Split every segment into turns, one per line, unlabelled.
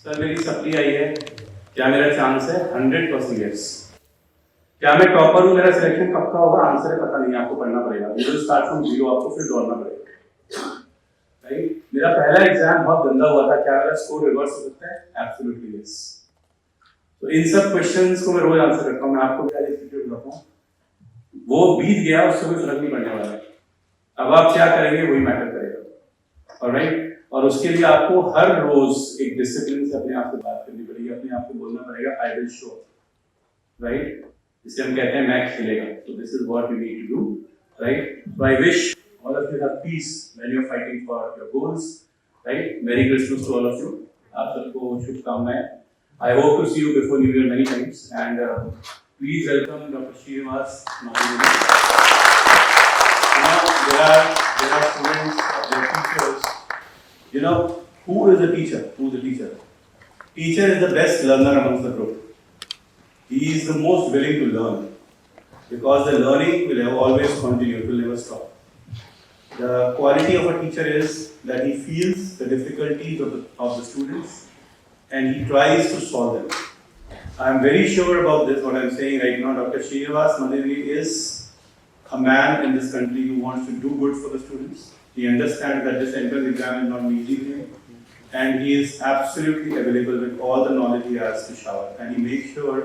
Sir मेरी supply आई है, क्या मेरा चांस है? 100% यस। क्या मैं टॉपर हूँ? मेरा सिलेक्शन पक्का होगा? आंसर है पता नहीं, आपको पढ़ना पड़ेगा। You will start from zero, आपको फिर दौड़ना पड़ेगा। राइट? मेरा पहला एग्जाम बहुत गंदा हुआ था, क्या मेरा स्कोर रिवर्स हो सकता है? Absolutely yes. तो इन सब क्वेश्चंस को मैं रोज आंसर करता हूँ। मैं आपको भी आज इंस्टीट्यूट बताता हूँ, वो बीत गया, उससे कोई फर्क नहीं पड़ने वाला है। अब आप क्या करेंगे वही मैटर करेगा। ऑलराइट? और उसके लिए आपको हर रोज एक डिसिप्लिन से अपने आप से बात करनी पड़ेगी, अपने आप को बोलना पड़ेगा आई विल शो। राइट? जिसे हम कहते हैं मैं खेलेगा। तो this is what you need to do. Right? So I wish all of you have peace when you are fighting for your goals. Right? Merry Christmas to all of you. आप सबको शुभकामनाएं। I hope to see you before New Year many times, and please welcome Dr. Srinivas Madhuri. There are students, there are teachers. You know, who is a teacher? Who is a teacher? Teacher is the best learner amongst the group. He is the most willing to learn, because the learning will always continue, it will never stop. The quality of a teacher is that he feels the difficulties of the students, and he tries to solve them. I am very sure about this, what I am saying right now. Dr. Srinivas Madhuri is a man in this country who wants to do good for the students. He understands that this entrance exam is not an easy thing, and he is absolutely available with all the knowledge he has to shower. And he makes sure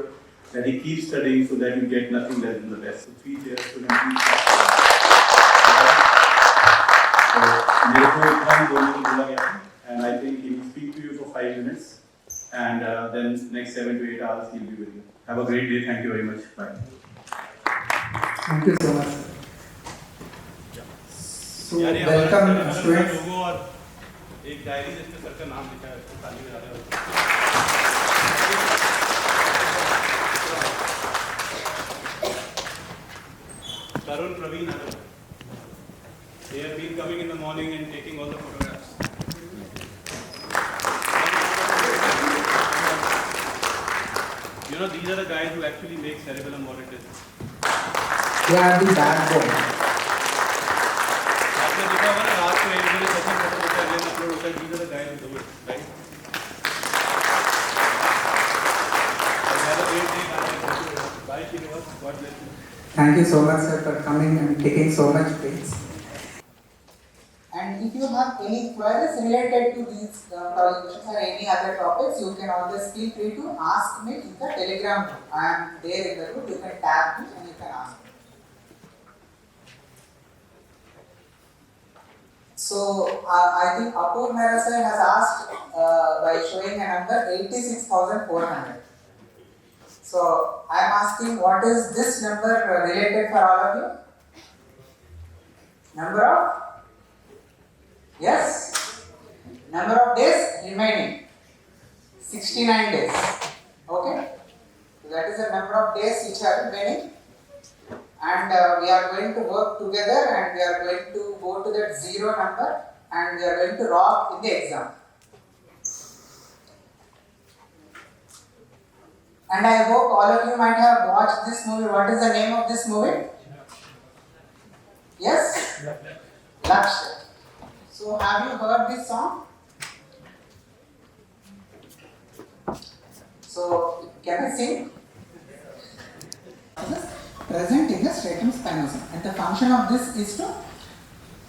that he keeps studying so that you get nothing less than the best. So please, dear students, मेरे को इतना ही बोलने को बोला गया, and I think he will speak to you for 5 minutes. And then next 7 to 8 hours he'll be with you. Have a great day. Thank you very much. Bye.
Thank you so much. So welcome students.
लोगों और एक diary जिसमें sir का नाम लिखा है, उसको ताली बजा रहे हो। Tarun, Praveen, they have been coming in the morning and taking all the photographs. You know, these are the guys who actually make cerebellum what it is.
They are the backbone.
आपने देखा होगा ना, रात को 1 बजे session खत्म होता है, then upload होता है, these are the guys who do it, right? Have a great day, guys. Bye, Srinivas. God bless you.
Thank you so much, sir, for coming and taking so much space.
And if you have any queries related to these projects or any other topics, you can always feel free to ask me in the Telegram group. I am there in the group. You can tag me and you can ask me. So I think Apur Mehra sir has asked by showing a number 86,400. So I am asking, what is this number related for all of you? Number of? Yes? Number of days remaining? 69 days. Okay? So that is the number of days which are remaining. And we are going to work together, and we are going to go to that zero number, and we are going to rock in the exam. And I hope all of you might have watched this movie. What is the name of this movie? Yes? Lakshya. So have you heard this song? So can I sing? Present in the stratum spinosum, and the function of this is to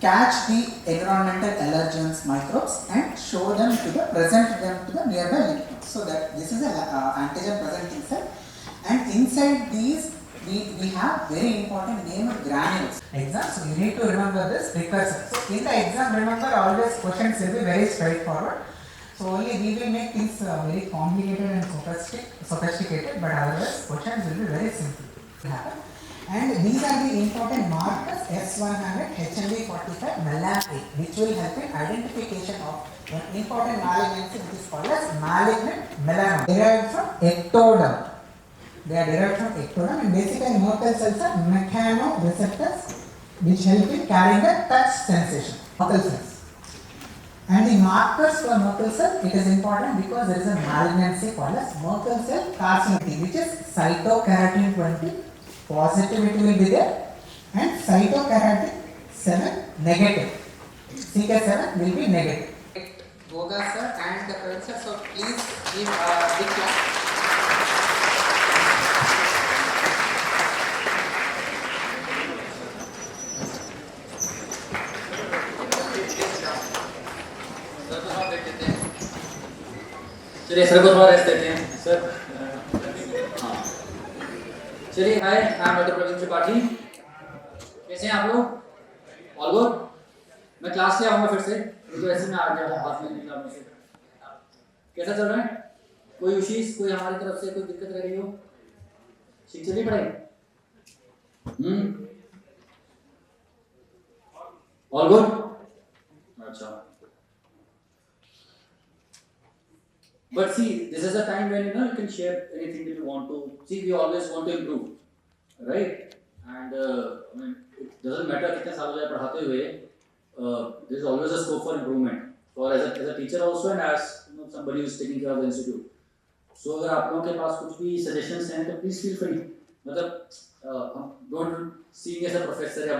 catch the environmental allergens microbes and show them to the present them to the nearby lymph nodes. So that this is a antigen presenting cell, and inside these we have very important named granules. Exam, so you need to remember this precursor. So in the exam, remember, always questions will be very straightforward. So only we will make things very complicated and sophisticated, but otherwise questions will be very simple. And these are the important markers S100, HMB45, MELAM-A, which will help in identification of an important malignancy which is called as malignant melanoma. Derived from ectoderm. They are derived from ectoderm, and basically Merkel cells are mechanoreceptors which help in carrying the touch sensation. Merkel cells. And the markers for Merkel cell, it is important because there is a malignancy called as Merkel cell carcinoma, which is cytokeratin 20 positivity will be there, and cytokeratin 7 negative. CK7 will be negative. Goga sir and the professor, so please
Give big clap. Sir को थोड़ा break देते हैं। चलिए sir को थोड़ा rest देते हैं sir. हाँ चलिए hi, I am doctor Praveen Tripathi. कैसे हैं आप लोग? All good? मैं क्लास से आऊँगा फिर से, तो ऐसे में आ गया हाथ में निकला मुझसे। कैसा चल रहा है? कोई विशेष, कोई हमारी तरफ से कोई दिक्कत रह रही हो? ठीक चलिए पढ़ाई। All good? अच्छा। But see, this is a time when you can share anything that you want to. See, we always want to improve, right? And I mean, it doesn't matter कितने साल हो जाए पढ़ाते हुए, there is always a scope for improvement. For as a teacher also and as somebody who is taking care of the institute. So अगर आप लोगों के पास कुछ भी suggestions हैं तो please feel free. मतलब don't see me as a professor या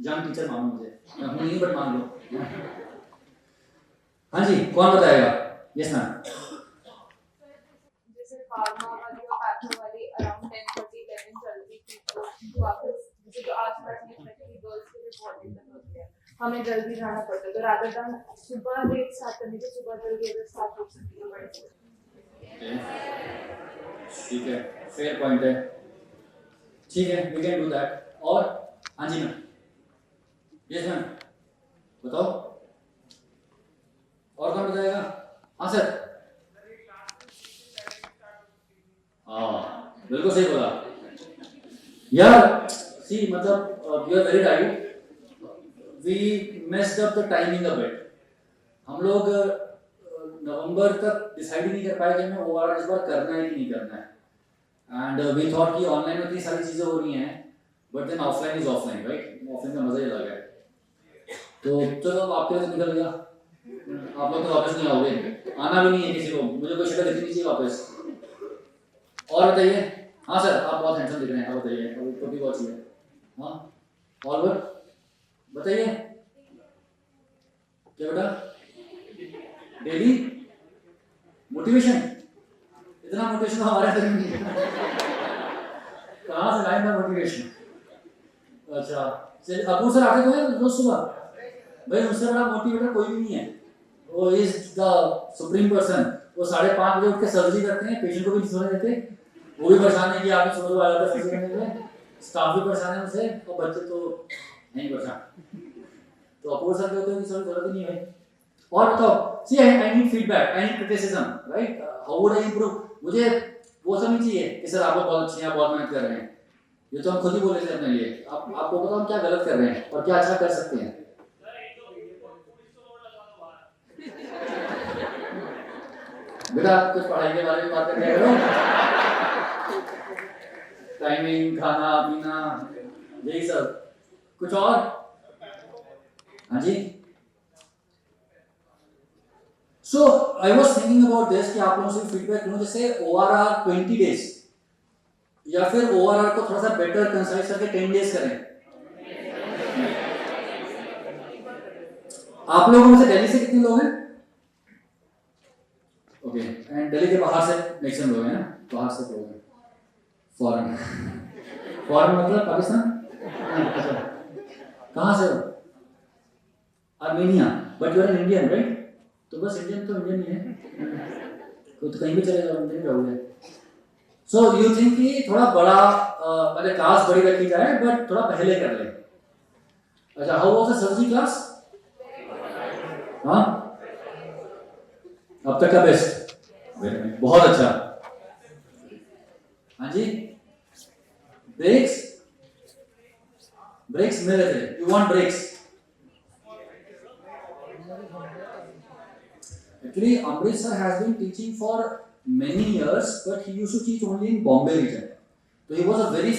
young teacher मानो मुझे, मैं हूँ नहीं but मान लो। हाँ जी, कौन बताएगा? Yes ma'am.
फार्मा वाली और पैथो वाली अराउंड 10:30-11 चल रही थी, तो वापस जो आसपास में गर्ल्स के लिए बहुत दिक्कत होती है, हमें जल्दी जाना पड़ता है, तो रादर देन सुबह लेट स्टार्ट करने के सुबह जल्दी अगर स्टार्ट हो सकती है बड़े।
ठीक है, फेयर पॉइंट है। ठीक है, वी कैन डू दैट। और हाँ जी मैम। यस मैम, बताओ और कौन बताएगा? हाँ सर। हाँ बिल्कुल सही बोला यार। सी मतलब you are very right, we messed up the timing a bit. हम लोग नवंबर तक डिसाइड ही नहीं कर पाए कि हमें ओआर इस बार करना है कि नहीं करना है। एंड वी थॉट कि ऑनलाइन में इतनी सारी चीज़ें हो रही हैं, but then offline is offline, right? Offline का मजा ही अलग है। तो चलो आपके लिए तो निकल गया, आप लोग तो वापस नहीं आओगे, आना भी नहीं है किसी को, मुझे कोई शक्ल दिखनी चाहिए वापस। और बताइए। हाँ सर, आप बहुत हैंडसम दिख रहे हैं, आप बताइए, टोपी बहुत अच्छी है। हाँ ऑल गुड? बताइए क्या बेटा? Daily motivation? इतना मोटिवेशन हमारे अंदर नहीं है। कहाँ से लाएंगे मोटिवेशन? अच्छा चलिए, अबू सर आते तो हैं रोज सुबह? भाई उनसे बड़ा मोटिवेटर कोई भी नहीं है, वो इज द सुप्रीम पर्सन। वो 5:30 बजे उठ के सर्जरी करते हैं, पेशेंट को भी नहीं सोने देते, वो भी परेशान है कि आपने सुबह आ जाता है, स्टाफ भी परेशान है उनसे, और बच्चे तो नहीं परेशान। तो अपूर्व सर कहते हैं कि सर जरूरत ही नहीं है। और बताओ, see I need feedback, I need criticism, right? How would I improve? मुझे वो सब नहीं चाहिए कि सर आप लोग बहुत अच्छे हैं, बहुत मेहनत कर रहे हैं। ये तो हम खुद ही बोले थे अपने लिए। आपको पता हम क्या गलत कर रहे हैं और क्या अच्छा कर सकते हैं। बेटा कुछ पढ़ाई के बारे में बात करने करो, टाइमिंग, खाना पीना, यही सब। कुछ और? हाँ जी। So I was thinking about this कि आप लोगों से फीडबैक लूं, जैसे ORR 20 डेज या फिर ORR को थोड़ा सा बेटर कंसाइज करके 10 डेज करें। आप लोगों में से दिल्ली से कितने लोग हैं? ओके, एंड दिल्ली के बाहर से मैक्सिमम लोग हैं ना? बाहर से लोग हैं, फॉरेन। फॉरेन मतलब पाकिस्तान? कहाँ से हो? Armenia. But you are an Indian, right? तो बस इंडियन तो इंडियन ही है, तो कहीं भी चले जाओ इंडियन रहोगे। सो यू थिंक कि थोड़ा बड़ा मतलब क्लास बड़ी रखी जाए, बट थोड़ा पहले कर ले। अच्छा, how was the surgery class? हाँ अब तक का बेस्ट, बहुत अच्छा। हाँ जी, ब्रेक्स मिल रहे थे, you want breaks? Actually, Amrit sir has been teaching for many years, but he used to teach only in Bombay region. So he is a very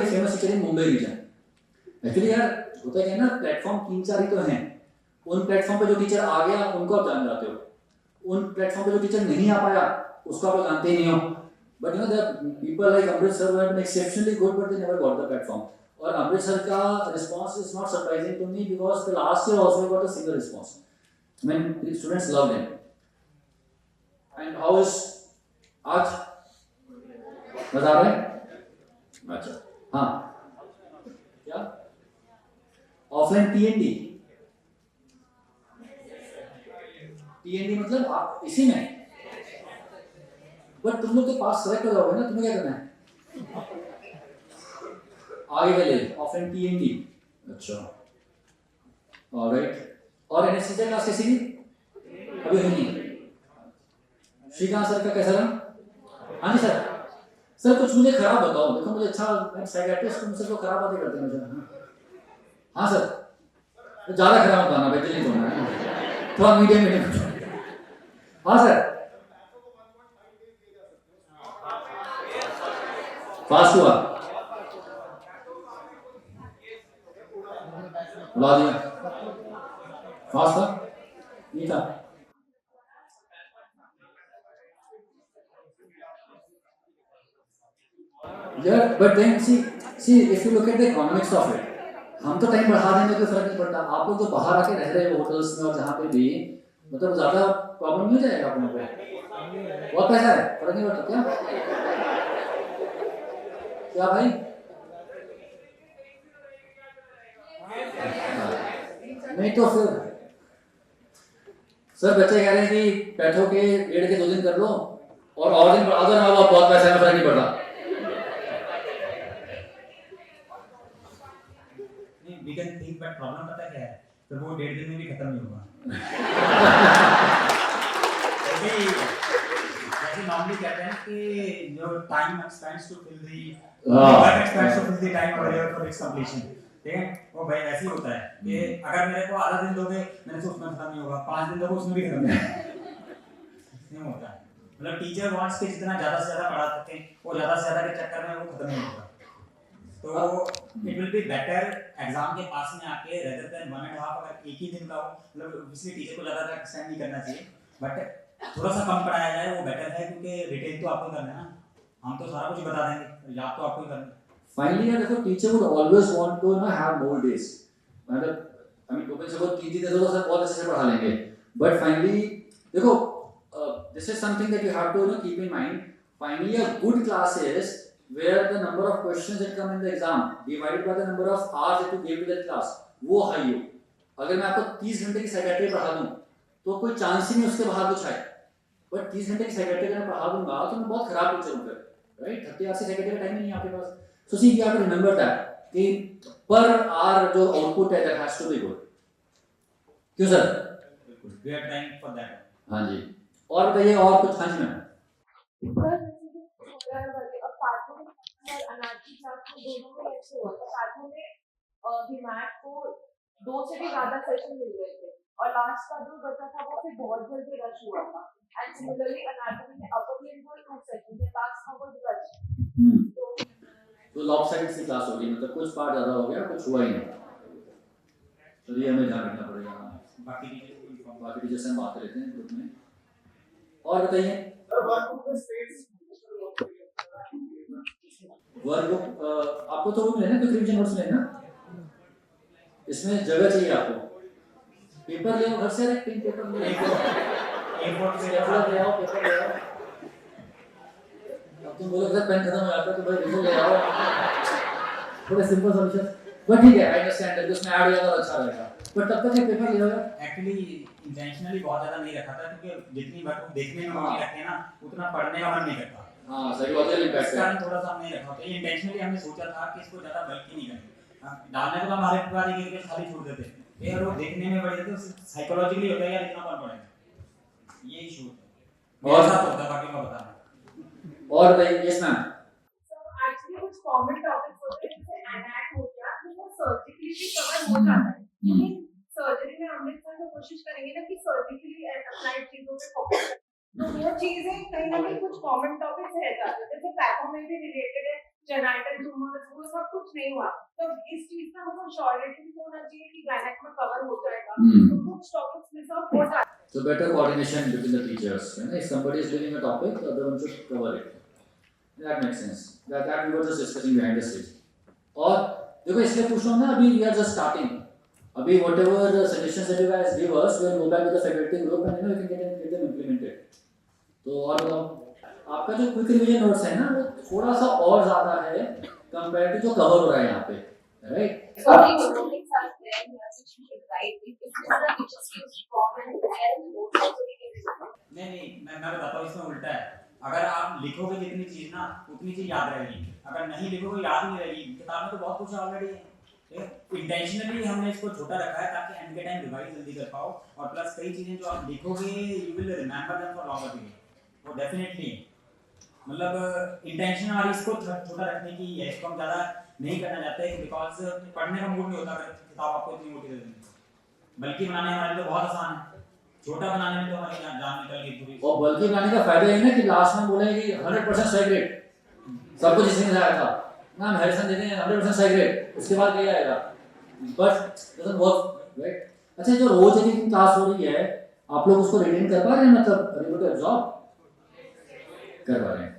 famous teacher in Mumbai region. Actually यार होता है ना, platform 3-4 ही तो हैं। उन platform पे जो teacher आ गया उनको आप जान जाते हो, उन प्लेटफॉर्म पे जो टीचर नहीं आ पाया उसको आप जानते ही नहीं हो। But you know there are people like Amrit sir who have been exceptionally good, but they never got the platform. और Amrit sir का response is not surprising to me because the last year also he got a similar response. When students loved him, and and how is आज मजा आ रहा है? अच्छा हाँ क्या offline टीएनडी मतलब आप इसी में बट तुम लोग तो पास सेलेक्ट हो जाओगे ना, तुम्हें क्या करना है आगे के लिए ऑफलाइन टीएनडी। अच्छा ऑलराइट। और एनेस्थीसिया क्लास कैसी थी? अभी हुई नहीं। श्रीकांत सर का कैसा रहा? हाँ जी सर। सर कुछ मुझे खराब बताओ, देखो मुझे अच्छा साइकियाट्रिस्ट तुमसे तो खराब बातें करते हैं मुझे। हाँ सर ज़्यादा खराब बताना भाई, दिल नहीं तोड़ना है, थोड़ा मीडियम हाँ सर फास्ट हुआ बुला दिया, फास्ट था नहीं था। Yeah, but then see if you look at the economics of it, हम तो टाइम बढ़ा देंगे तो फर्क नहीं पड़ता। आप लोग तो बाहर आके रह रहे हो होटल्स में और जहाँ पे भी, मतलब ज्यादा प्रॉब्लम नहीं हो जाएगा आप लोगों को? बहुत पैसा है, फर्क नहीं पड़ता क्या? क्या भाई? नहीं तो फिर सर बच्चे कह रहे हैं कि बैठो के 1.5 के 2 दिन कर लो और दिन बढ़ा दो ना, बहुत पैसा है, फर्क नहीं पड़ता।
We can think, but problem पता क्या है? तो वो 1.5 दिन में भी खत्म नहीं होगा। जैसे नॉर्मली कहते हैं कि जो time expands to fill the work expands to fill the time available for its completion, ठीक है? वो भाई ऐसे ही होता है कि अगर मेरे को आधा दिन दोगे मैंने सोचा उसमें खत्म नहीं होगा, 5 दिन दोगे उसमें भी खत्म नहीं होता है। मतलब टीचर वांट्स कि जितना ज़्यादा से ज़्यादा पढ़ा सकें, वो ज़्यादा से ज़्यादा के चक्कर में वो खत्म नहीं होगा। तो it will be better exam के पास में आके रेदर देन 1.5 अगर एक ही दिन का हो, मतलब ऑब्वियसली टीचर को ज़्यादा एक्सटेंड नहीं करना चाहिए, बट थोड़ा सा कम पढ़ाया जाए वो बेटर है, क्योंकि रिटेन तो आपको करना है ना, हम तो सारा कुछ बता देंगे, याद तो आपको ही करना है।
फाइनली यार देखो teacher would always want to ना हैव मोर डेज, मतलब आई मीन टोपन से बहुत 3 दिन दे दो तो सर बहुत अच्छे से पढ़ा लेंगे, बट फाइनली देखो this is something that you have to keep in mind. Finally a good class is where the number of questions that come in the exam divided by the number of hours that you give to that class वो high हो। अगर मैं आपको 30 घंटे की psychiatry पढ़ा दूं तो कोई चांस ही नहीं उसके बाहर कुछ आए, बट 30 घंटे की साइकियाट्री अगर मैं पढ़ा दूंगा तो मैं बहुत खराब टीचर हूं फिर, राइट? 30 आवर्स की साइकियाट्री का टाइम नहीं है आपके पास। So see you have to remember that कि पर आवर जो आउटपुट है that has to be good. क्यों सर?
बिल्कुल we are trying for that.
हां जी और बताइए और कुछ? हां जी मैम।
और अनाजी क्लास में दोनों में ऐसे हुआ था, साथों में हिमायत को 2 से भी ज्यादा सेशन मिल गए थे और लास्ट का जो बचा था वो फिर बहुत जल्दी रश हुआ था। एंड सिमिलरली अनाटॉमी में अपर लिम्ब को 2 सेशन थे, लास्ट का वो रश।
तो लॉपसाइड सी क्लास होगी, मतलब कुछ पार्ट ज्यादा हो गया कुछ हुआ ही नहीं, चलिए हमें ध्यान रखना पड़ेगा। बाकी टीचर से हम बात करते हैं ग्रुप में। और बताइए वर्कबुक आपको तो वो लेना, कुछ रिवीजन नोट्स लेना, इसमें जगह चाहिए आपको। पेपर ले आओ घर से, एक पेन पेपर ले आओ, पेपर ले आओ। अब तुम बोलो पेन खत्म हो जाता है तो भाई रिवीजन ले आओ, थोड़े सिंपल सॉल्यूशन। बट ठीक है आई अंडरस्टैंड दैट उसमें ऐड हो जाता तो अच्छा रहेगा, बट तब तक ये पेपर ले आओ।
एक्चुअली इंटेंशनली बहुत ज्यादा नहीं रखा था, क्योंकि जितनी बार देखने में मौके रखते हैं ना उतना पढ़ने का मन नहीं करता।
हां साइकोलॉजिकल इम्पैक्ट है,
थोड़ा सा हमने रखा था। ये इंटेंशनली हमने सोचा था कि इसको ज्यादा बल्कि नहीं करेंगे, डालने को तो हमारे बाद एक पेज खाली छोड़ देते हैं और वो देखने में बढ़ जाते हैं, साइकोलॉजिकली होता है यार इतना कौन पढ़ेगा, ये इशू है। और साथ होता है बाकी मैं बता रहा हूं। और बताइए यस मैम।
सो एक्चुअली कुछ कॉमन टॉपिक्स होते हैं जैसे एनाट हो गया, तो वो सर्जिकली भी कवर हो जाता है, लेकिन सर्जरी में हम लोग तो कोशिश करेंगे ना कि सर्जिकली अप्लाइड चीजों पे फोकस करें, तो वो चीजें कहीं ना कहीं कुछ कॉमन टॉपिक्स रह जाते हैं, जैसे पैथो में भी रिलेटेड है जेनाइटल ट्यूमर्स, वो सब कुछ नहीं हुआ, तो इस चीज का हमको श्योरिटी भी होना चाहिए कि गायनेक में कवर हो जाएगा, तो कुछ टॉपिक्स मिस आउट हो जाते हैं।
So better coordination between the teachers. You know, if somebody is leading a topic, the other one should cover it. That makes sense. That we were just discussing behind the stage. और देखो इसलिए पूछ रहा हूँ ना, अभी we are just starting. अभी whatever the suggestions that you guys give us, we will go back to the faculty group and you know we can get them implemented. तो और आपका जो क्विक रिवीजन नोट्स है ना वो थोड़ा सा और ज़्यादा है कंपेयर टू जो कवर हो रहा है यहाँ पे, right?
So the robotics are there, you have to shoot it right. If this is the just use common there and notes also we can
नहीं मैं बताता हूँ, इसमें उल्टा है। अगर आप लिखोगे जितनी चीज ना उतनी चीज याद रहेगी, अगर नहीं लिखोगे याद नहीं रहेगी। किताब में तो बहुत कुछ ऑलरेडी है, ठीक है। इंटेंशनली हमने इसको छोटा रखा है ताकि एंड के टाइम रिवाइज जल्दी कर पाओ, और प्लस कई चीजें जो आप लिखोगे you will remember them for longer period, वो डेफिनेटली मतलब इंटेंशन हमारी इसको छोटा रखने की है। इसको हम ज़्यादा नहीं करना चाहते बिकॉज पढ़ने का मूड नहीं होता अगर किताब आपको इतनी मोटी दे देंगे। बल्कि बनाने हमारे लिए तो बहुत आसान है, छोटा बनाने में तो हमारी जान निकल गई पूरी।
और बल्कि बनाने का फायदा ये है ना कि लास्ट में बोलेंगे कि 100% सही ग्रेड सब कुछ इसमें आया था ना, हम हैरिसन देते हैं 100% सही ग्रेड, उसके बाद क्या आएगा, बट डजंट वर्क, राइट? अच्छा, जो रोज एक क्लास हो रही है आप लोग उसको रिटेन कर पा रहे हैं, मतलब एबल टू एब्जॉर्ब कर पा रहे हैं?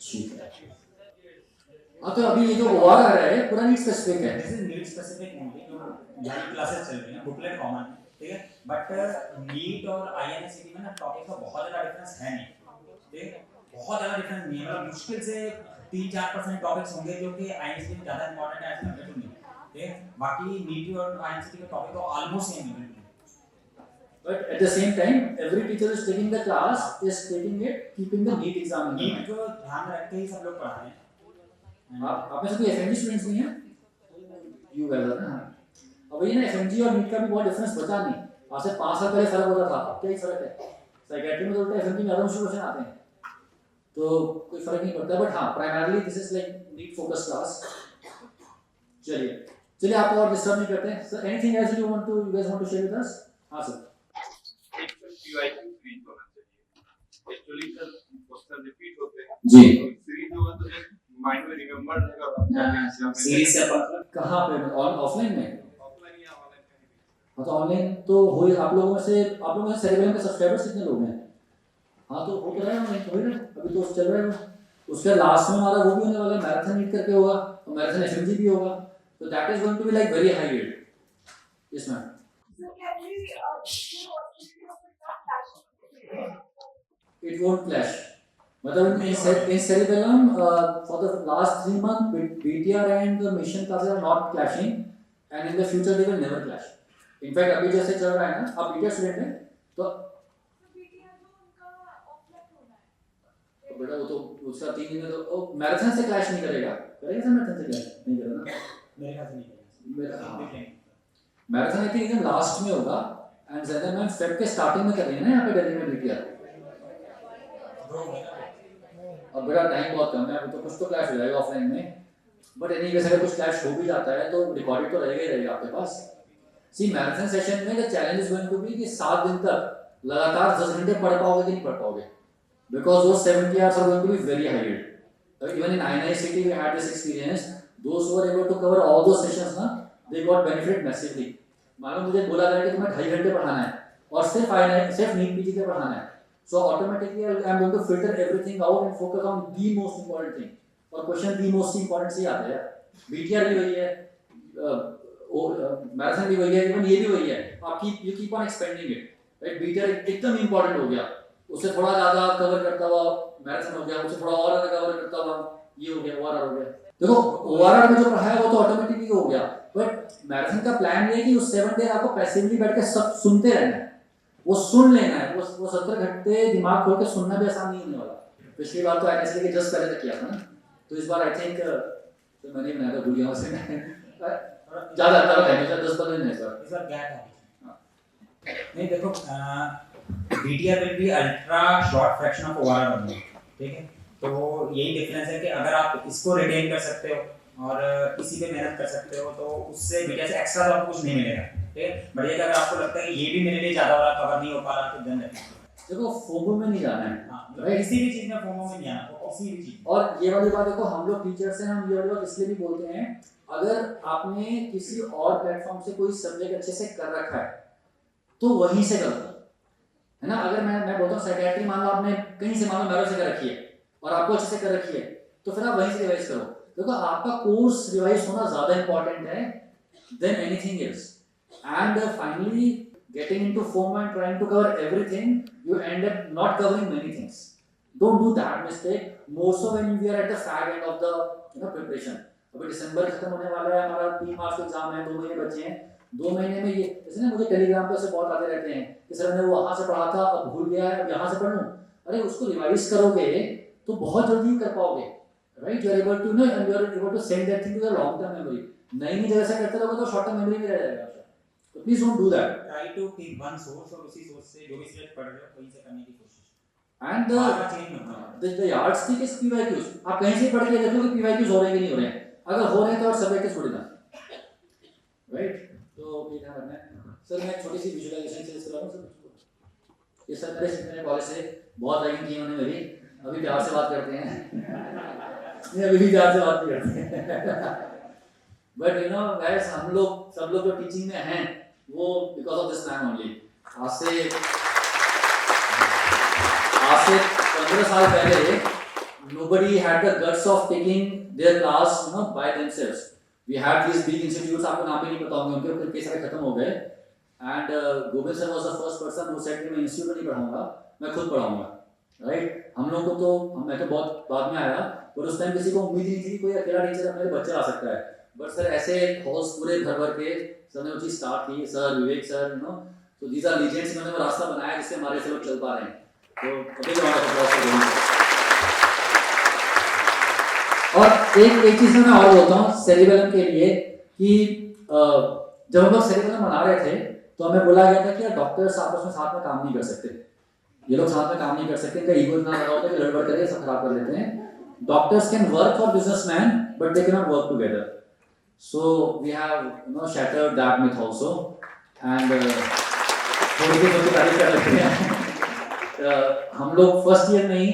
ठीक है। हाँ, तो अभी ये जो ओआरआर है पूरा नीड स्पेसिफिक है।
This is need specific only, जो यही क्लासेस चल रही हैं, बुकलेट कॉमन है, ठीक है। बट नीट और आईएनएसईटी में ना टॉपिक का बहुत ज़्यादा डिफरेंस है नहीं, ठीक है। बहुत ज़्यादा डिफरेंस नहीं है, मतलब मुश्किल से 3-4% टॉपिक्स होंगे जो कि आईएनएसईटी में ज़्यादा इंपॉर्टेंट है एज कम्पेयर टू नीट, ठीक है। बाकी नीट और आईएनएसईटी के टॉपिक तो ऑलमोस्ट सेम है।
But at the same time, every teacher is taking the class is taking it keeping the NEET exam in
NEET
mind.
को ध्यान में रख के ही सब लोग पढ़ा रहे हैं।
आप में से कोई FMG स्टूडेंट्स नहीं है? You guys are ना? अब ये ना FMG और NEET का भी बहुत डिफरेंस बचा नहीं। आज से 5 साल पहले फर्क होता था, अब क्या ही फर्क है? साइकेट्री में तो उल्टा FMG में ज़्यादा मुश्किल क्वेश्चन आते हैं, तो कोई फर्क नहीं पड़ता। बट हाँ, primarily this is like NEET focus class. चलिए आपको और डिस्टर्ब नहीं करते हैं। Sir, anything else you guys want to share with us? हाँ सर।
सीरीज होना चाहिए। एक्चुअली सर क्वेश्चन रिपीट होते हैं
जी।
तो सीरीज होगा तो माइंड में रिमेंबर रहेगा और आपका एग्जाम में
सीरीज से मतलब
कहाँ पे, ऑन ऑफलाइन में?
ऑफलाइन या ऑनलाइन कहीं भी।
हाँ, तो ऑनलाइन तो हो ही। आप लोगों में से सेरेबेलम के सब्सक्राइबर्स कितने लोग हैं? हाँ, तो हो तो रहा है ऑनलाइन, हो ही रहा है, अभी तो चल रहा है। उसके लास्ट में हमारा वो भी होने वाला है, मैराथन मीट करके होगा, और मैराथन एफएमजी भी होगा, तो that is going to be like very high rate. Yes ma'am.
So can we do a possibility of it not clashing?
It won't clash. मतलब in cerebellum for the last 3 months BTR and the mission classes are not clashing, and in the future they will never clash. In fact अभी जैसे चल रहा है ना, आप BTR student हैं तो बेटा वो तो उसका 3 दिन में तो मैराथन से क्लैश नहीं करेगा, करेगा सर? मैराथन से क्लैश नहीं करेगा ना,
मेरे ख्याल से नहीं करेगा।
मैराथन आई थिंक एकदम लास्ट में होगा, एंड ज़्यादा मैम फेब के स्टार्टिंग में कर रही है ना यहाँ पे दिल्ली में BTR। अब बेटा टाइम बहुत कम है, अभी तो कुछ तो क्लैश हो जाएगा ऑफलाइन में, बट एनी केस अगर कुछ क्लैश हो भी जाता है तो रिकॉर्डेड तो रहेगा ही रहेगा आपके पास। सी मैराथन सेशन में the challenge is going to be कि 7 दिन तक लगातार 10 घंटे पढ़ पाओगे कि नहीं पढ़ पाओगे, because those 70 hours are going to be very high rate. Even in INICT we had this experience. Those who were able to cover all those sessions ना, they got benefit massively. मानो मुझे बोला जाए कि तुम्हें 2.5 घंटे पढ़ाना है और सिर्फ नीट पीजी के पढ़ाना है, so automatically I am going to filter everything out and focus on the most important thing. और क्वेश्चन the most important से आते हैं। BTR भी वही है, मैराथन भी वही है, इवन ये भी वही है। आप you keep on expanding it, right? BTR एकदम important हो गया, उससे थोड़ा ज़्यादा कवर करता हुआ मैराथन हो गया, उससे थोड़ा और ज़्यादा कवर करता हुआ ये हो गया, ORR हो गया। देखो ORR में जो पढ़ाया वो तो ऑटोमेटिकली हो गया, बट मैराथन का प्लान ये है कि उस 7 डे आपको पैसिवली बैठ के सब सुनते रहना है, वो सुन लेना है, वो 70 घंटे दिमाग खोल के सुनना भी आसान नहीं होने वाला। पिछली बार तो INSC के जस्ट पहले तक किया था ना, तो इस बार आई थिंक तो मैंने बनाया था वीडियो से ज़्यादा टाइम 10-15 दिन इस बार
गैप है। नहीं देखो BTR will be ultra short fraction of ORR only, ठीक है। तो यही डिफरेंस है कि अगर आप इसको रिटेन कर सकते हो और इसी पे मेहनत कर सकते हो तो उससे BTR से एक्स्ट्रा तो आपको कुछ नहीं मिलेगा, ठीक है। बट ये अगर आपको लगता है कि ये भी मेरे लिए ज़्यादा हो रहा कवर नहीं हो पा रहा तो देन
देखो फोमो में नहीं जाना है,
हाँ, किसी भी चीज़ में फोमो में नहीं आना, किसी भी चीज़।
और ये वाली बात देखो हम लोग टीचर्स हैं, हम ये वाली बात इसलिए भी बोलते हैं, अगर आपने किसी और प्लेटफॉर्म से कोई सब्जेक्ट अच्छे से कर रखा है तो वहीं से करो, है ना। अगर मैं बोलता हूँ साइकियाट्री मान लो आपने कहीं से मान लो मैरो से कर रखी है और आपको अच्छे से कर रखी है, तो फिर आप वहीं से रिवाइज करो। देखो आपका कोर्स रिवाइज होना ज़्यादा इंपॉर्टेंट है than anything else. And finally getting into FOMO and trying to cover everything, you end up not covering many things. Don't do that mistake. More so when we are at the fag end of the preparation. अभी दिसंबर खत्म होने वाला है, हमारा 3 मार्च को exam है, 2 महीने बचे हैं। 2 महीने में ये जैसे ना मुझे टेलीग्राम पे से बहुत आते रहते हैं कि सर ने वो वहाँ से पढ़ा था, अब भूल गया है, अब यहाँ से पढ़ लूँ। अरे उसको रिवाइज करोगे तो बहुत जल्दी कर पाओगे, राइट? You are able to know and you are able to send that thing to the long term memory. नई जगह से करते रहोगे तो शॉर्ट टर्म मेमोरी में रह जाएगा। तो please don't do that.
Try to keep one source और उसी सोर्स से जो भी सिलेक्ट पढ़ रहे हो वहीं से करने की कोशिश।
एंड
चेंज मत करो।
The yardstick is PYQs. आप कहीं से पढ़ के देख लो कि पीवाईक्यूज हो रहे हैं कि नहीं हो रहे हैं। अगर हो रहे हैं तो और सब्जेक्ट छोड़ देना, राइट? तो ये ध्यान रखना है। सर मैं छोटी सी विजुअलाइजेशन से इसके बारे में ये सर मेरे कॉलेज से बहुत रैगिंग की उन्होंने मेरी, अभी प्यार से बात करते हैं नहीं अभी भी प्यार से बात नहीं करते हैं बट यू नो गाइस, हम लोग सब लोग जो टीचिंग में हैं वो because of this man only. आज से 15 साल पहले nobody had the guts of taking their class by themselves. We had these big institutes, आपको नाम भी नहीं पता होंगे उनके, फिर कई सारे खत्म हो गए। And Govind sir was the first person who said कि मैं इंस्टीट्यूट नहीं पढ़ाऊंगा, मैं खुद पढ़ाऊंगा, राइट? हम लोगों को तो मैं तो बहुत बाद में आया, पर उस टाइम किसी को उम्मीद नहीं थी कि कोई अकेला टीचर अपने बच्चे ला सकता है। बट सर ऐसे हॉल्स पूरे भर के सर ने वो चीज़ स्टार्ट की। सर विवेक सर तो दीज आर लीजेंड्स, इन्होंने वो रास्ता बनाया जिससे हमारे से लोग चल पा रहे हैं। तो अभी हमारा और एक चीज में मैं और बोलता हूँ सेरिबेलम के लिए कि जब हम लोग सेरिबेलम बना रहे थे तो हमें बोला गया था कि डॉक्टर्स आपस में साथ में काम नहीं कर सकते, ये लोग साथ में काम नहीं कर सकते, इनका ईगो इतना लगा होता है कि लड़बड़ करके सब खराब कर देते हैं। Doctors can work for businessman but they can not work together. So we have shattered that myth also and थोड़ी सी तारीफ कर सकते हैं। हम लोग फर्स्ट ईयर में ही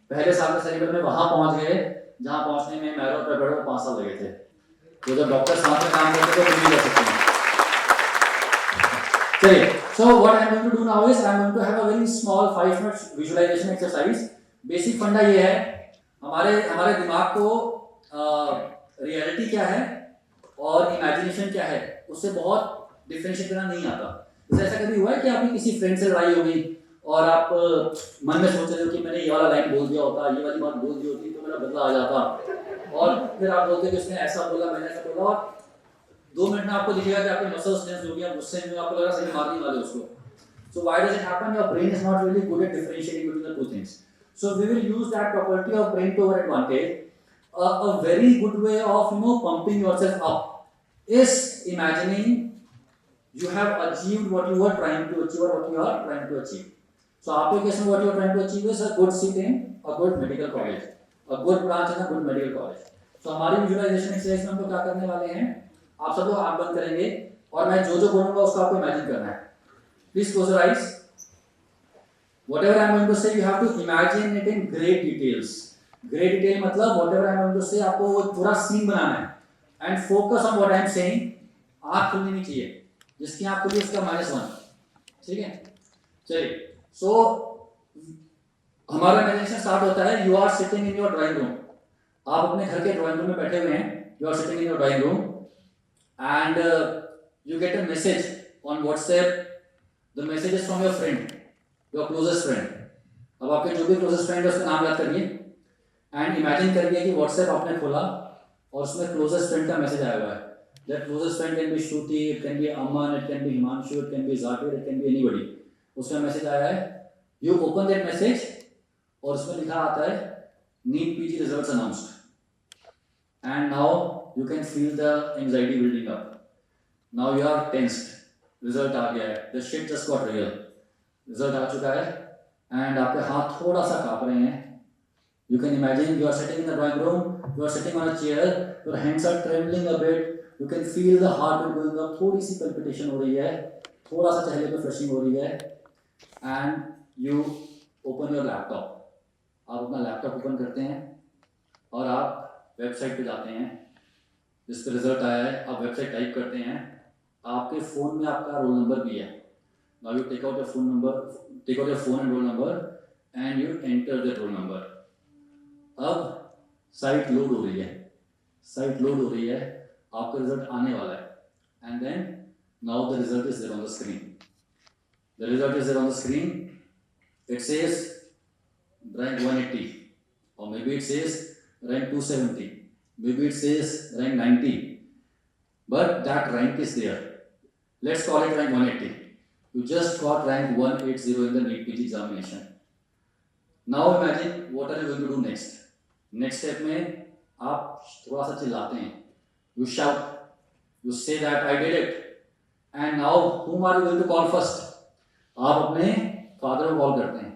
पहले साल में सेरिबेलम में वहां पहुंच गए जहां पहुंचने में मैरो और पेपरो को 5 साल लगे थे। तो जब डॉक्टर साथ में काम करते तो नहीं कर सकते। चलिए, so what I am going to do now is I am going to have a very small 5 minutes visualization exercise। Basic फंडा ये है, हमारे दिमाग को रियलिटी क्या है और इमेजिनेशन क्या है उससे बहुत डिफरेंशिएट करना नहीं आता। जैसे ऐसा कभी हुआ है कि आपकी किसी फ्रेंड से लड़ाई हो गई और आप मन में सोच रहे हो कि मैंने ये वाला लाइन बोल दिया होता, ये वाली बात बोल दी होती तो मेरा बदला आ जाता, और फिर आप बोलते कि उसने ऐसा बोला, मैंने ऐसा बोला, और 2 मिनट में आपको दिखेगा कि आपके मसल्स टेंस हो गया, गुस्से में आपको लगा सही मारने वाले उसको। So why does it happen? Your brain is not really good at differentiating between the two things. So we will use that property of brain to our advantage. A very good way of pumping yourself up is imagining you have achieved what you were trying to achieve or what you are trying to achieve. So आपके case में what you are trying to achieve is a good seat in a good medical college, a good branch in a good medical college. So हमारी visualization exercise में हम लोग क्या करने वाले हैं, आप सब लोग आँख बंद करेंगे और मैं जो बोलूँगा उसको आपको इमेजिन करना है। Please close your eyes. Whatever I am going to say, you have to imagine it in great details. Great detail मतलब whatever I am going to say आपको वो पूरा सीन बनाना है and focus on what I am saying. आँख खुलनी नहीं चाहिए, जिसकी आँख खुली उसका -1, ठीक है? चलिए, so हमारा इमेजिनेशन स्टार्ट होता है। You are sitting in your drawing room. आप अपने घर के ड्राइंग रूम में बैठे हुए हैं। You are sitting in your drawing room and you get a message on WhatsApp. The message is from your friend, your closest friend. अब आपके जो भी closest friend है उसका नाम याद करिए and imagine करिए कि WhatsApp आपने खोला और उसमें closest friend का message आया हुआ है। That closest friend can be Shruti, it can be Aman, it can be Himanshu, it can be Zakir, it can be anybody. उसका message आया है। You open that message और उसमें लिखा आता है NEET PG results announced. And now you can feel the anxiety building up. Now you are tensed. Result आ गया है, the shit just got real, result आ चुका है एंड आपके हाथ थोड़ा सा कांप रहे हैं। You can imagine you are sitting in the drawing room, you are sitting on a chair, your hands are trembling a bit, you can feel the heart beat going up, थोड़ी सी palpitation हो रही है, थोड़ा सा चेहरे पे flushing हो रही है and you open your laptop. आप अपना लैपटॉप ओपन करते हैं और आप वेबसाइट पे जाते हैं जिस पे रिजल्ट आया है। आप वेबसाइट टाइप करते हैं, आपके फोन में आपका रोल नंबर भी है। Now you take out your phone and roll number and you enter the roll number. अब साइट लोड हो रही है, आपका रिजल्ट आने वाला है and then now the result is there on the screen. The result is there on the screen. It says rank 180, or maybe it says rank 270, maybe it says rank 90, but that rank is there. Let's call it rank 180. You just got rank 180 in the NEET PG examination. Now imagine what are you going to do next? Next step में आप थोड़ा सा चिल्लाते हैं. You shout. You say that I did it. And now whom are you going to call first? आप अपने father को call करते हैं.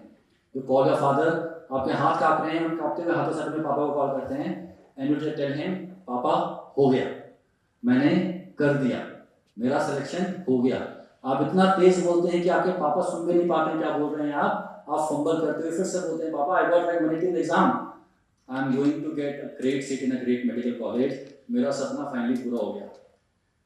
You call your father. आपके हाथ कांप रहे हैं, कांपते हुए हाथों से अपने पापा को कॉल करते हैं. And you tell him, पापा हो गया, मैंने कर दिया, मेरा सिलेक्शन हो गया. आप इतना तेज बोलते हैं कि आपके पापा सुन भी नहीं पाते हैं क्या बोल रहे हैं आप फंबल करते हुए फिर से बोलते हैं, पापा I got rank 180 in exam, I am going to get a great seat in a great medical college, मेरा सपना फाइनली पूरा हो गया.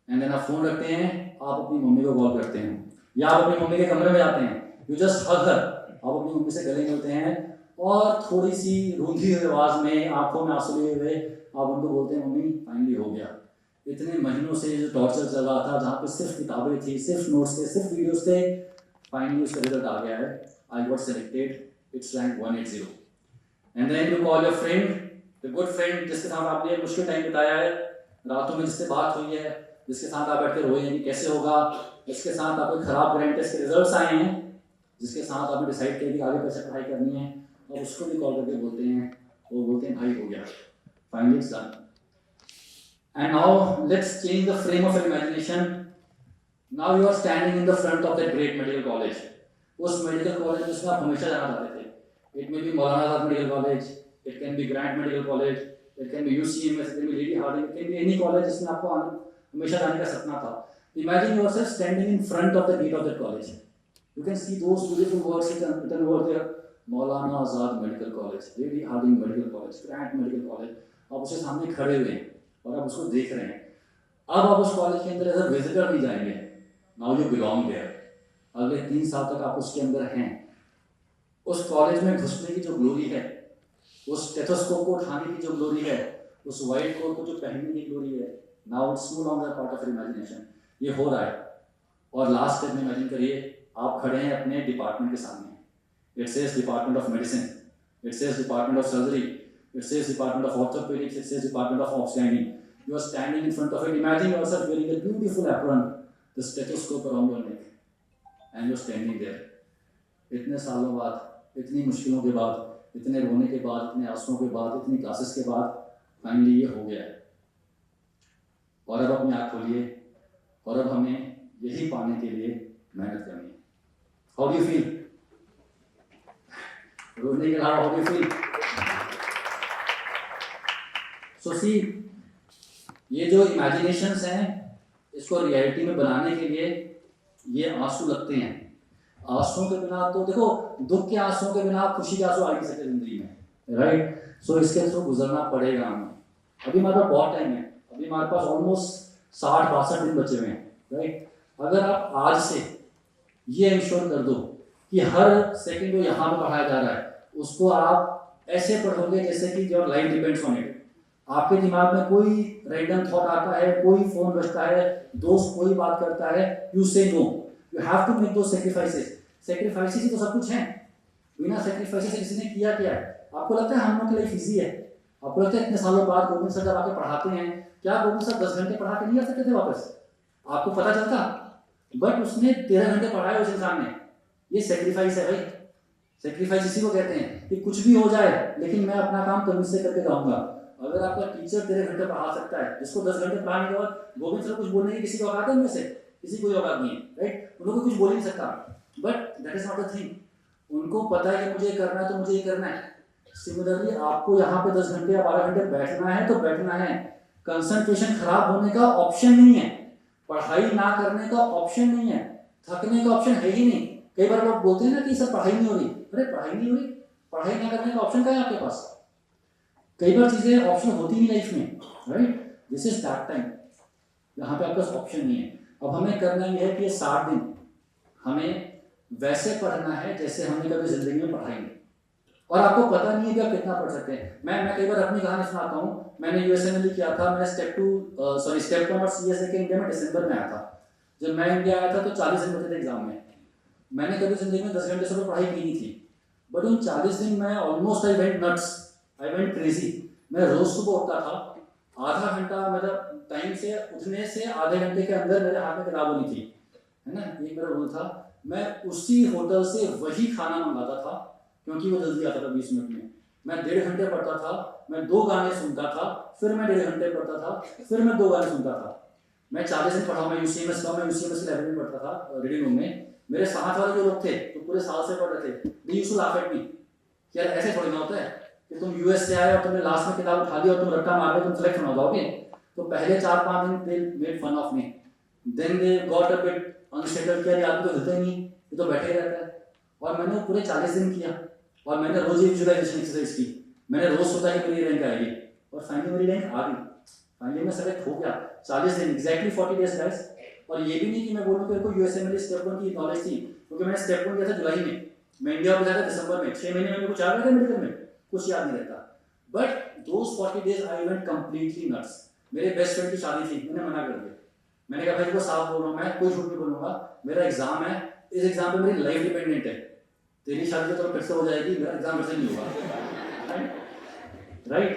एंड देन आप फोन रखते हैं, आप अपनी मम्मी को कॉल करते हैं, या आप अपनी मम्मी के कमरे में जाते हैं. यू जस्ट हग हर, आप अपनी मम्मी से गले मिलते हैं और थोड़ी सी रूंधी हुई आवाज में, आंखों में आंसू लिए हुए आप उनको बोलते हैं, मम्मी फाइनली हो गया. इतने महीनों से जो टॉर्चर चल रहा था, जहाँ पे सिर्फ किताबें थी, सिर्फ नोट्स थे, सिर्फ वीडियोस थे, फाइनली उसका रिजल्ट आ गया है. I got selected, it's rank 180. And then you call your friend, the good friend जिसके साथ आपने मुश्किल टाइम बिताया है, रातों में जिससे बात हुई है, जिसके साथ आप बैठ कर रोए हैं कि कैसे होगा, जिसके साथ आपके खराब ग्रैंड टेस्ट के रिजल्ट्स आए हैं, जिसके साथ आपने डिसाइड किया कि आगे कैसे पढ़ाई करनी है, और उसको भी कॉल करके बोलते हैं, वो बोलते हैं भाई हो गया, finally it's done. And now let's change the frame of imagination. Now you are standing in the front of that great medical college. उस medical college जिसमें आप हमेशा जाना चाहते थे. It may be Maulana Azad Medical College, it can be Grant Medical College, it can be UCMS, it can be Lady Harding, it can be any college जिसमें आपको हमेशा जाने का सपना था. Imagine yourself standing in front of the gate of that college. You can see those beautiful words written over there. Maulana Azad Medical College, Lady Harding Medical College, Grant Medical College. आप उसके सामने खड़े हुए हैं और आप उसको देख रहे हैं. अब आप उस कॉलेज के अंदर एज अ विजिटर नहीं जाएंगे. Now you belong there. अगले 3 साल तक आप उसके अंदर हैं. उस कॉलेज में घुसने की जो ग्लोरी है, उस स्टेथोस्कोप को उठाने की जो ग्लोरी है, उस वाइट कोट को जो पहनने की ग्लोरी है, now it's no longer part of imagination. ये हो रहा है. और लास्ट स्टेप में इमेजिन करिए, आप खड़े हैं अपने डिपार्टमेंट के सामने. It says department of medicine, it says department of surgery, it says Department of Orthopedics, it says Department of Obs-Gynae. You are standing in front of it. Imagine yourself wearing a beautiful apron, the stethoscope around your neck, and you're standing there. इतने सालों बाद, इतनी मुश्किलों के बाद, इतने रोने के बाद, इतने आंसुओं के बाद, इतनी क्लासेस के बाद, फाइनली ये हो गया है. और अब अपनी आँख खोलिए, और अब हमें यही पाने के लिए मेहनत करनी है. How do you feel? रोने के अलावा how do you feel? So see, ये जो इमेजिनेशंस हैं, इसको रियलिटी में बनाने के लिए ये आंसू लगते हैं. आंसुओं के बिना तो देखो, दुख के आंसुओं के बिना खुशी के आंसू आ नहीं सकते जिंदगी में, राइट? सो इसके थ्रू गुजरना पड़ेगा हमें. अभी हमारे पास बहुत टाइम है, अभी हमारे पास ऑलमोस्ट 60-62 दिन बचे हुए हैं, राइट? अगर आप आज से ये इंश्योर कर दो कि हर सेकंड जो यहाँ पे पढ़ाया जा रहा है, उसको आप ऐसे पढ़ोगे जैसे कि your life depends on it. आपके दिमाग में कोई रैंडम थॉट आता है, कोई फोन बजता है, दोस्त कोई बात करता है, you say no. You have to make those sacrifices. Sacrifices ही तो सब कुछ है. बिना सैक्रिफाइसेस किसी ने किया क्या है? आपको लगता है हम लोग के लिए इजी है? आपको लगता है इतने सालों बाद गोविंद सर जब आके पढ़ाते हैं, क्या गोविंद सर 10 घंटे पढ़ा के नहीं आ सकते थे वापस? आपको पता चलता? बट उसने 13 घंटे पढ़ाए उस इंसान ने. ये सैक्रिफाइस है भाई. सैक्रिफाइस इसी को कहते हैं कि कुछ भी हो जाए, लेकिन मैं अपना काम तमीज से करके जाऊंगा. अगर आपका टीचर 13 घंटे पढ़ा सकता है, जिसको 10 घंटे पढ़ाने के बाद गोविंद सर कुछ बोलने की किसी को औकात है उनमें से? किसी कोई औकात नहीं है, राइट? उनको कुछ बोल नहीं सकता. But that is not the thing. उनको पता है कि मुझे करना है तो मुझे ये करना है. सिमिलरली आपको यहाँ पे 10 घंटे या 12 घंटे बैठना है तो बैठना है. कंसंट्रेशन खराब होने का ऑप्शन नहीं है. पढ़ाई ना करने का ऑप्शन नहीं है. थकने का ऑप्शन है ही नहीं. कई बार लोग बोलते हैं ना कि सर पढ़ाई नहीं हो रही. अरे पढ़ाई नहीं हो रही, पढ़ाई ना करने का ऑप्शन क्या है आपके पास? कई बार चीजें ऑप्शन होती नहीं लाइफ में, right? This is that time यहाँ पे आपके पास ऑप्शन नहीं है. अब हमें करना ये है कि ये 60 दिन हमें वैसे पढ़ना है जैसे हमने कभी जिंदगी में पढ़ाई नहीं. और आपको पता नहीं है कि आप कितना पढ़ सकते हैं. मैं कई बार अपनी कहानी सुनाता हूँ. मैंने यूएसए में भी किया था. मैंने स्टेप 1 और CSA के इंडिया में दिसंबर में आया था. जब मैं इंडिया आया था तो 40 दिन बचे थे एग्जाम में. मैंने कभी जिंदगी में 10 घंटे से ऊपर पढ़ाई की नहीं थी, बट उन 40 दिन में almost I went nuts, I went crazy. मैं रोज सुबह उठता था, आधा घंटा मतलब टाइम से उठने से आधे घंटे के अंदर मेरे हाथ में किताब होनी थी, है ना, एक मेरा रूल था। मैं उसी होटल से वही खाना मंगाता था क्योंकि वो जल्दी आता था 20 मिनट में। मैं 1.5 घंटे पढ़ता था, मैं 2 गाने सुनता था, फिर मैं 1.5 घंटे पढ़ता था, फिर मैं 2 गाने सुनता था। मैं 40 दिन पढ़ा हूँ, मैं यूसीएमएस का, मैं यूसीएमएस की लाइब्रेरी में पढ़ता था रीडिंग रूम में। मेरे साथ वाले जो लोग थे तो पूरे साल से पढ़ रहे थे, they used to laugh at me, यार ऐसे थोड़ी ना होता है कि तुम यूएस से आए और तुमने लास्ट में किताब उठा ली और तुम रट्टा मार रहे हो, तुम सेलेक्ट हो जाओगे। तो पहले 4-5 दिन they made fun of me, then they got a bit unsettled, कि यार आदमी तो हिलता ही नहीं, ये तो बैठे ही रहता है। और मैंने वो पूरे 40 दिन किया और मैंने रोज ही विजुअलाइजेशन एक्सरसाइज की। मैंने रोज सोचा कि मेरी रैंक आएगी और फाइनली मेरी रैंक आ गई, फाइनली मैं सेलेक्ट हो गया। 40 दिन, एग्जैक्टली 40 डेज गाइस। और ये भी नहीं कि मैं बोलूँ कि मेरे को यूएसएमएल स्टेप 1 की नॉलेज थी, क्योंकि मैंने स्टेप 1 किया था जुलाई में, मैं इंडिया में गया था दिसंबर में, 6 महीने में कुछ याद रहता मेडिकल में, कुछ याद नहीं रहता। But those 40 days I went completely nuts. मेरे बेस्ट फ्रेंड की शादी थी, मैंने मना कर दिया। मैंने कहा भाई को साफ बोल रहा हूँ, मैं कोई झूठ नहीं बोलूंगा, मेरा एग्जाम है, इस एग्जाम पे मेरी लाइफ डिपेंडेंट है। तेरी शादी तो फिर से हो जाएगी, मेरा एग्जाम फिर से नहीं होगा, right?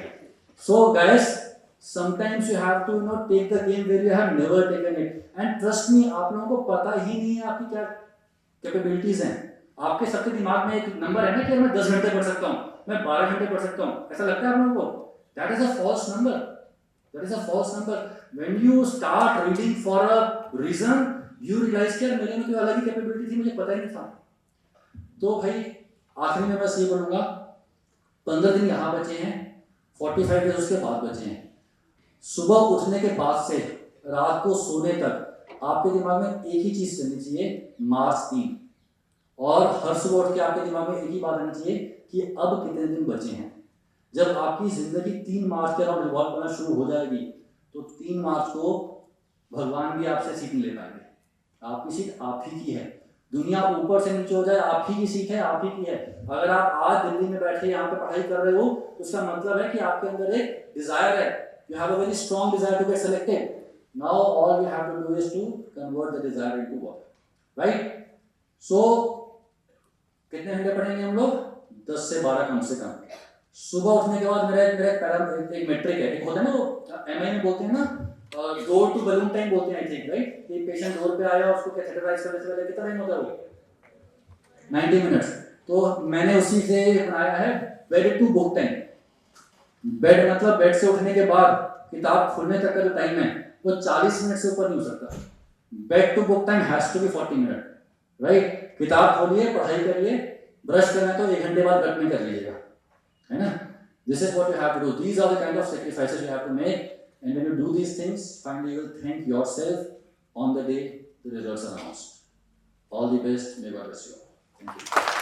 So guys, sometimes you have to take the game where you have never taken it, and trust me, आप लोगों को पता ही नहीं है आपकी क्या कैपेबिलिटीज हैं। आपके सबके दिमाग में एक नंबर है ना कि मैं 10 घंटे पढ़ सकता हूँ, मैं 12 घंटे पढ़ सकता हूँ, ऐसा लगता है आप लोगों को? That is a false number, that is a false number. When you start reading for a reason, you realize कि मेरे में कोई अलग ही कैपेबिलिटी थी, मुझे पता ही नहीं था। तो भाई आखिरी में बस ये बोलूंगा, 15 दिन यहाँ बचे हैं, 45 डेज उसके बाद बचे हैं। सुबह उठने के बाद से रात को सोने तक आपके दिमाग में एक ही चीज चलनी चाहिए, मार्च 3। और हर सुबह उठ के आपके दिमाग में एक ही बात आनी चाहिए कि अब कितने दिन बचे हैं। जब आपकी जिंदगी 3 मार्च के अराउंड रिवॉल्व करना शुरू हो जाएगी तो 3 मार्च को भगवान भी आपसे सीट नहीं ले पाएंगे। आपकी सीट आप ही की है, दुनिया ऊपर से नीचे हो जाए आप ही की सीट है, आप ही की है। अगर आप आज दिल्ली में बैठे यहाँ पे पढ़ाई कर रहे हो तो उसका मतलब है कि आपके अंदर एक डिजायर है, you have a very strong desire to get selected. Now all you have to do is to convert the desire into work, right? So कितने घंटे पढ़ेंगे हम लोग? 10 से 12 कम से कम। सुबह उठने के बाद मेरा एक मेट्रिक है, एक होता है ना वो एमआई में बोलते हैं ना, डोर टू बलून टाइम बोलते हैं आई थिंक, राइट? कि पेशेंट डोर पे आया उसको कैथेटराइज करने से पहले कितना टाइम होता है वो? 90 मिनट्स। तो मैंने उसी से बनाया है bed to book time. Bed मतलब बेड से उठने के बाद किताब खुलने तक का जो टाइम है वो 40 मिनट से ऊपर नहीं हो सकता। Bed to book time has to be 40 minute, right? किताब खोलिए, पढ़ाई करिए, ब्रश करना तो 1 घंटे बाद गट में कर लीजिएगा, है ना? This is what you have to do, these are the kind of sacrifices you have to make, and when you do these things finally you will thank yourself on the day the results are announced. All the best, may God bless you. Thank you.